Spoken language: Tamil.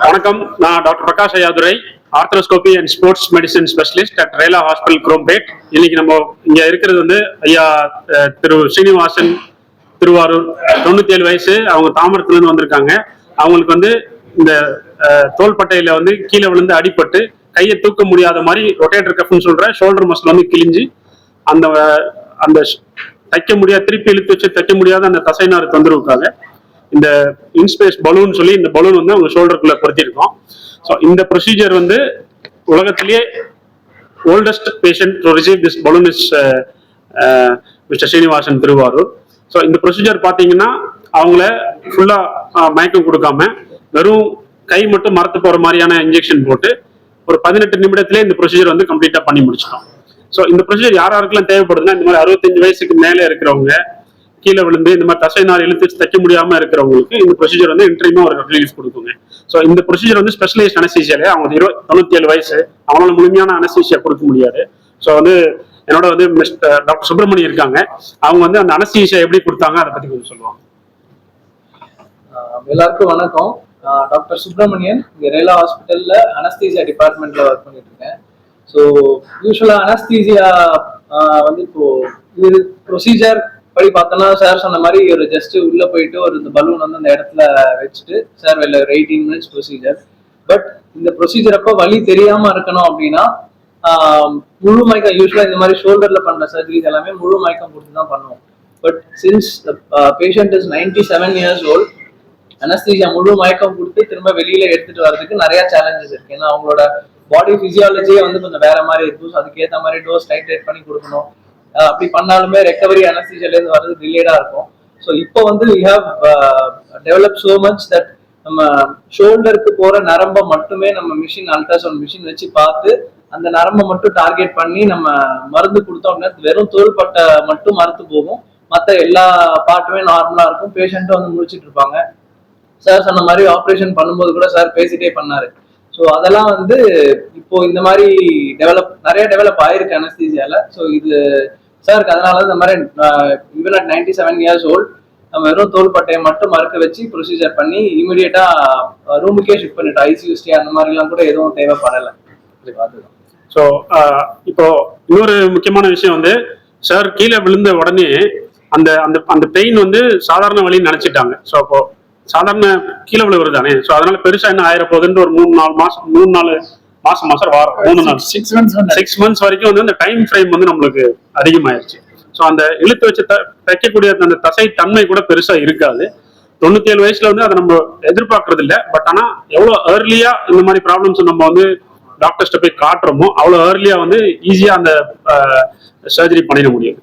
வணக்கம். நான் doctor Prakash Ayyadurai, arthroscopy and sports medicine specialist at Rela hospital Chromepet. இன்னைக்கு நம்ம இங்க இருக்கிறது வந்து ஐயா திரு ஸ்ரீனிவாசன், திருவாரூர், 97 வயசு. அவங்க தாமரத்துல இருந்து வந்திருக்காங்க. அவங்களுக்கு வந்து இந்த தோள்பட்டையில வந்து கீழே விழுந்து அடிபட்டு கையை தூக்க முடியாத மாதிரி ரொட்டேட்டர் கஃப்னு சொல்ற ஷோல்டர் மசில் வந்து கிழிஞ்சு அந்த அந்த தைக்க முடியாத, திருப்பி இழுத்து வச்சு தைக்க முடியாத அந்த தசைநாறு தொந்தரவுக்காக இந்த இன்ஸ்பேஸ் பலூன் சொல்லி இந்த பலூன் வந்து அவங்க ஷோல்டருக்குள்ள பொருத்திருக்கோம். ஸோ இந்த ப்ரொசீஜர் வந்து உலகத்திலேயே oldest patient to receive this balloon is mister Srinivasan, Thiruvarur. So இந்த ப்ரொசீஜர் பார்த்தீங்கன்னா அவங்கள ஃபுல்லா மயக்கம் கொடுக்காம வெறும் கை மட்டும் மரத்து போற மாதிரியான இன்ஜெக்ஷன் போட்டு ஒரு 18 நிமிடத்திலே இந்த ப்ரொசீஜர் வந்து கம்ப்ளீட்டா பண்ணி முடிச்சிட்டோம். ஸோ இந்த ப்ரொசீஜர் யாருக்கெல்லாம் தேவைப்படுதுன்னா, இந்த மாதிரி 65 வயசுக்கு மேலே இருக்கிறவங்க, கீழே விழுந்து இந்த மாதிரி தசை நாள் இழுத்து தைக்க முடியாம இருக்கிறவங்களுக்கு இந்த ப்ரொசீஜர் வந்து இன்ட்ரீமா ஒரு ரிலீஃப் கொடுக்குங்க. ஸோ இந்த ப்ரொசீஜர் வந்து ஸ்பெஷலைஸ்ட் அனஸ்தீசியாலே, அவங்க 97 வயசு, அவங்களால முழுமையான அனஸ்தீசியா கொடுக்க முடியாது. ஸோ வந்து என்னோட வந்து டாக்டர் சுப்பிரமணியம் இருக்காங்க. அவங்க வந்து அந்த அனஸ்தீசியா எப்படி கொடுத்தாங்க அதை பத்தி கொஞ்சம் சொல்லுவாங்க. எல்லாருக்கும் வணக்கம். டாக்டர் சுப்பிரமணியன், இங்க ரேலா ஹாஸ்பிட்டல்ல அனஸ்தீசியா டிபார்ட்மெண்ட்ல ஒர்க் பண்ணிட்டு இருக்கேன். ஸோ யூஸ்வலா அனஸ்தீசியா வந்து இப்போ இது ப்ரொசீஜர் படி பார்த்தோம்னா, சார் சொன்ன மாதிரி ஒரு ஜஸ்ட் உள்ள போயிட்டு ஒரு இந்த பலூன் வந்து அந்த இடத்துல வச்சுட்டு சார் வெளில ஒரு 18 மினிட்ஸ் ப்ரொசீஜர். பட் இந்த ப்ரொசீஜர் அப்போ வலி தெரியாம இருக்கணும் அப்படின்னா முழு மயக்கம், யூஸ்வலா இந்த மாதிரி ஷோல்டர்ல பண்ற சர்ஜரிஸ் எல்லாமே முழு மயக்கம் கொடுத்து தான் பண்ணுவோம். But since patient is 97 years old, anaesthesia முழு மயக்கம் கொடுத்து திரும்ப வெளியில எடுத்துட்டு வர்றதுக்கு நிறைய சேலஞ்சஸ் இருக்கு. ஏன்னா அவங்களோட பாடி பிசியாலஜியே வந்து கொஞ்சம் வேற மாதிரி இருக்கும். அதுக்கேற்ற மாதிரி டோஸ் டைட்ரேட் பண்ணி கொடுக்கணும். அப்படி பண்ணாலுமே ரெக்கவரி அனஸ்தீசியால இருந்து வர்றது டிலேடா இருக்கும். ஸோ இப்போ வந்து we have develop so much that நம்ம ஷோல்டருக்கு போற நரம்பை மட்டுமே நம்ம மிஷின், அல்ட்ராசவுண்ட் மிஷின் வச்சு பார்த்து அந்த நரம்பை மட்டும் டார்கெட் பண்ணி நம்ம மருந்து கொடுத்தோம் அப்படின்னா வெறும் தோள்பட்டை மட்டும் மறுத்து போகும், மற்ற எல்லா பார்ட்டுமே நார்மலா இருக்கும். பேஷண்ட்டும் வந்து முடிச்சிட்டு இருப்பாங்க. சார் சொன்ன மாதிரி ஆப்ரேஷன் பண்ணும்போது கூட சார் பேசிட்டே பண்ணாரு. ஸோ அதெல்லாம் வந்து இப்போ இந்த மாதிரி நிறைய டெவலப் ஆயிருக்கு அனஸ்தீசியால. ஸோ இது சாருக்கு அதனால இந்த மாதிரி ஈவன் அட் 97 இயர்ஸ் ஓல்ட் நம்ம வெறும் தோள்பட்டையை மட்டும் மறுக்க வச்சு ப்ரொசீஜர் பண்ணி இமீடியட்டா ரூமுக்கே ஷிஃப்ட் பண்ணிட்டோம். ஐசியூ ஸ்டே அந்த மாதிரிலாம் கூட எதுவும் தேவைப்படலை. ஸோ இப்போ இன்னொரு முக்கியமான விஷயம் வந்து, சார் கீழே விழுந்த உடனே அந்த அந்த அந்த பெயின் வந்து சாதாரண வழின்னு நினைச்சிட்டாங்க. ஸோ அப்போ சாதாரண கீழே விழுவுறது தானே, ஸோ அதனால பெருசா என்ன ஆயிரப்போகுதுன்னு ஒரு 3-4 மாசம் வாரம் 3 நாள் 6 months வரைக்கும் வந்து அந்த டைம் ஃப்ரேம் வந்து நம்மளுக்கு அதிகமாயிருச்சு. ஸோ அந்த இழுத்து வச்சு தைக்கக்கூடிய அந்த தசை தன்மை கூட பெருசா இருக்காது. 97 வயசுல வந்து அதை நம்ம எதிர்பார்க்கறது இல்லை. பட் ஆனா எவ்வளவு ஏர்லியா இந்த மாதிரி ப்ராப்ளம்ஸ் நம்ம வந்து டாக்டர்ஸ்ட்ட போய் காட்டுறோமோ அவ்வளவு ஏர்லியா வந்து ஈஸியா அந்த சர்ஜரி பண்ணிட முடியும்.